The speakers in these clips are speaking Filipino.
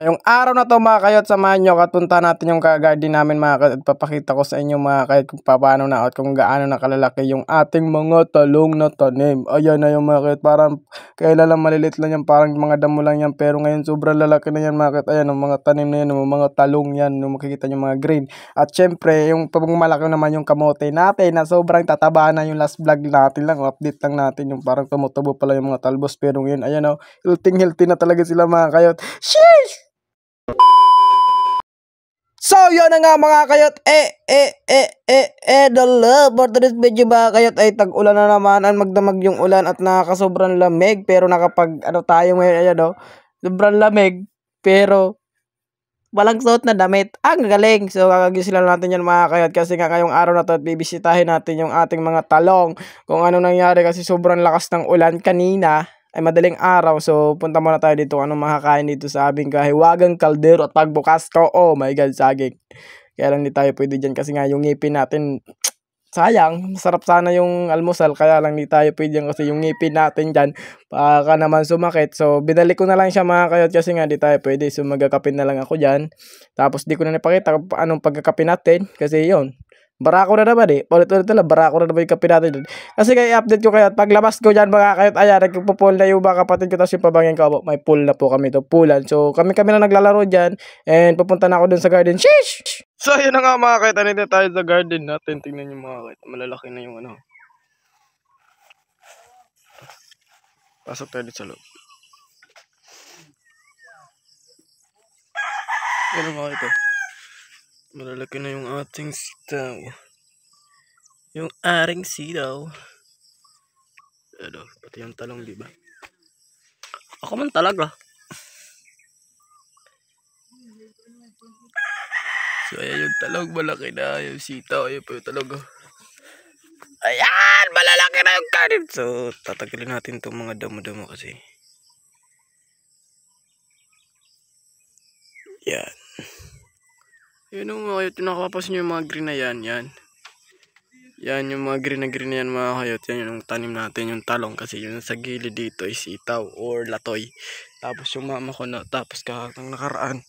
Yung araw na to mga kayot, samahan nyo at punta natin yung garden namin mga kayot at papakita ko sa inyo mga kayot kung paano na at kung gaano na kalalaki yung ating mga talong na tanim. Ayan na yung mga kayot, parang kailan lang malilit lang yan, parang mga damo lang yan, pero ngayon sobrang lalaki na yan mga kayot. Ayan yung mga tanim na yan, yung mga talong yan, yung makikita nyo mga green. At syempre yung malaki naman yung kamote natin na sobrang tataba na. Yung last vlog natin lang, update lang natin yung parang tumutubo pala yung mga talbos, pero ngayon ayan o, healthy na talaga sila mga kayot. Sheesh! So, yun na nga mga kayot, the love for today's video mga kayot ay tag-ulan na naman, ang magdamag yung ulan at nakakasobrang lamig, pero tayo ngayon, ayan o, sobrang lamig, pero walang suot na damit, ang galing. So, gagagisila natin yan mga kayot, kasi nga ngayong araw na to at bibisitahin natin yung ating mga talong, kung ano nangyari kasi sobrang lakas ng ulan kanina, ay madaling araw. So punta muna tayo dito anong makakain dito sa aming kahiwagang kaldero at pagbukas ko, oh my god, saging. Kaya lang hindi tayo pwede dyan kasi nga yung ngipin natin sayang, masarap sana yung almusal, kaya lang hindi tayo pwede dyan kasi yung ngipin natin dyan baka naman sumakit. So binalik ko na lang siya mga kayot kasi nga di tayo pwede, so magkakapin na lang ako dyan. Tapos di ko na napakita anong pagkakapin natin kasi yun, barako na naman eh. Ulit-ulit na lang, barako na naman yung kape natin dun. Kasi kaya i-update ko kayo at paglabas ko dyan mga kayot, ayan, nagpupool na yung mga kapatid ko, tapos yung pabangin ko, may pool na po kami to, poolan. So kami na naglalaro dyan, and pupunta na ako dun sa garden. Sheesh! So yun na nga mga kayot, anito tayo sa garden natin. Tingnan nyo mga kayot, malalaki na yung ano. Pasok tayo dito sa loob. Yan mga kayot, malalaki na yung ating sitaw. Yung aring sitaw. Ano, pati yung talong, di ba? Ako man talaga. So ayan yung talong, malaki na yung sitaw. Ayan pa yung talong. Ayan, malalaki na yung kanin. So tatanggalin natin itong mga damo-damo kasi. Yan. Yun yung mga kayot, nakakapas nyo yung mga green na yan. Yan yung mga green na yan mga kayot. Yan yung tanim natin, yung talong. Kasi yun sa gilid dito ay sitaw or latoy. Tapos yung mama ko na, tapos kakatang nakaraan,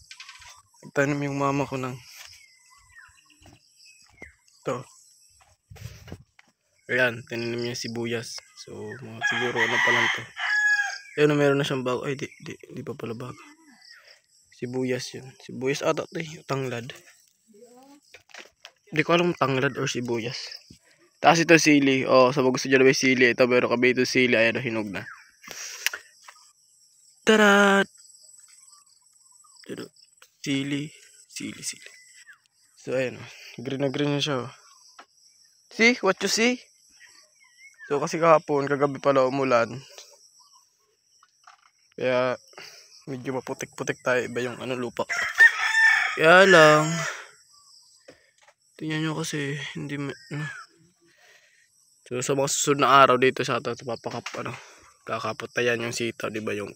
nagtanim yung mama ko ng to. Ayan, tinanim niya sibuyas. So siguro ano pa lang to. Ayun, meron na siyang bago. Ay di pa pala bago. Sibuyas yun. Sibuyas ata to eh, tanglad. Hindi ko alam tanglad or sibuyas. Tapos ito sili. Oh, sa gusto dyan na may sili. Ito meron kami ito sili. Ayan, hinog na. Tara! Sili. So ayan, green na siya. See? What you see? So kasi kahapon, kagabi pala umulan. Kaya medyo maputik-putik tayo. Iba yung ano lupa. Kaya lang, tingnan nyo kasi hindi so sa mga susunod na araw dito sa ato kakapot na yan yung sitaw, di ba, yung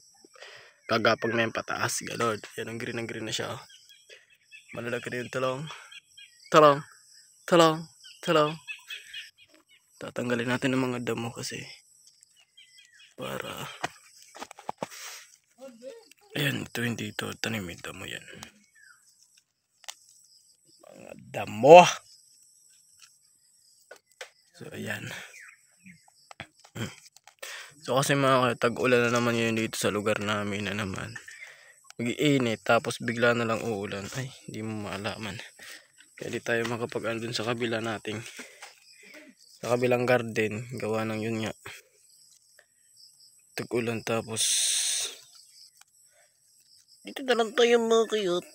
kagapag na yung pataas, gano'n. Yan ang green na siya. Malalaki na yung talong. Tatanggalin natin ng mga damo kasi para ayan, ito hindi ito tanim, yung damo yan, mga damo. So ayan. So kasi mga tag-ulan na naman yun dito sa lugar namin na naman. Mag-iinit tapos bigla na lang uulan. Ay, hindi mo maalaman. Kaya di tayo makapag-ano dun sa kabila nating, sa kabilang garden. Gawa ng yun nga, tag-ulan tapos dito na lang tayo mga kayot.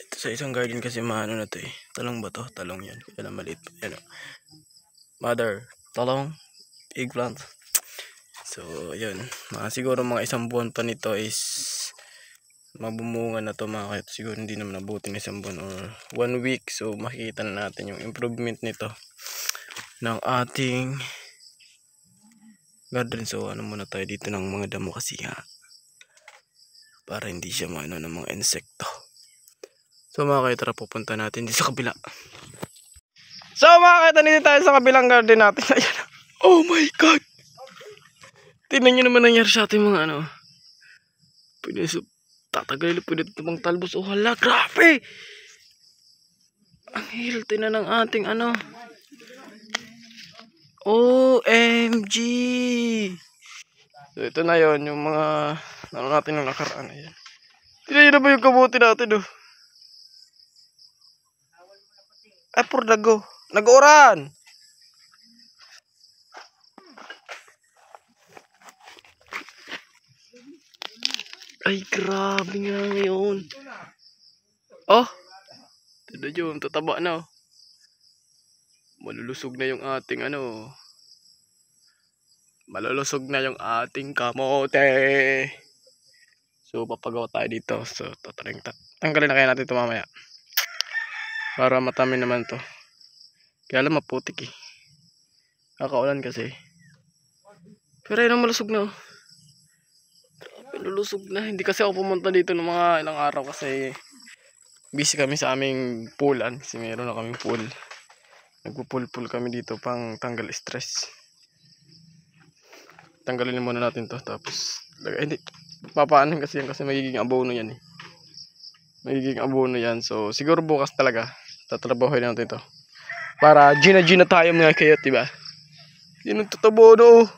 Ito sa isang garden kasi maano na to eh. Talong ba to? Talong yan. Kaya lang maliit. Yan o. Mother, talong, eggplant. So yun, siguro mga isang buwan pa nito is mabumunga na to mga kayot. Siguro hindi naman nabuti ng isang buwan or 1 week. So makikita na natin yung improvement nito ng ating garden. So ano muna tayo dito ng mga damo kasi nga para hindi siya maano ng mga insekto. So mga kayot, tara pupunta natin dito sa kabila. So mga kayot, nandito tayo sa kabilang garden natin. Ayan. Oh my god, tingnan nyo naman nangyari sa ating mga ano. Pwede tatagalin pwede ito pang talbos. Oh hala, grabe! Ang healthy na ng ating ano. OMG! So ito na yon yung mga ano natin ng nakaraan. Ayan. Tignan nyo na ba yung kabuti natin oh. Ay pur dago. Nag-oran! Ay grabe nga ngayon. Oh! Tignan nyo, tataba na oh. Malulusog na yung ating ano. Malulusog na yung ating kamote. So papagawa tayo dito. So tanggalin na kaya natin ito mamaya. Para matamin naman to. Kaya lang maputik eh. Kakaulan kasi. Pero yun ang malusog na oh. Grabe, lulusog na. Hindi kasi ako pumunta dito ng mga ilang araw kasi busy kami sa aming poolan. Kasi meron na kaming pool. Nagpo-pool kami dito pang tanggal stress. Tanggalin muna natin to. Tapos, hindi. Papaanin kasi yan kasi magiging abono yan eh. Magiging abono yan. So, siguro bukas talaga. Tatrabahoy natin to. Para Gina tayo mga kayot, diba? Yun ang totobono.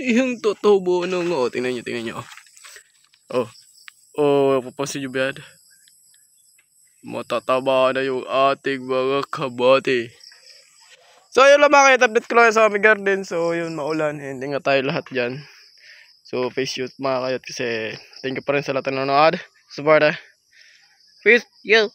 Yung totobono nga. Oh, tingnan nyo. Oh, papansin nyo ba yan? Matataba na yung ating mga kabate. So, yun lang mga kayot. Update ko lang sa aming garden. So, yun, maulan. Hindi nga tayo lahat dyan. So, face shoot mga kayot kasi thank you pa rin sa lahat ng nanonood. Support. Peace. Yo.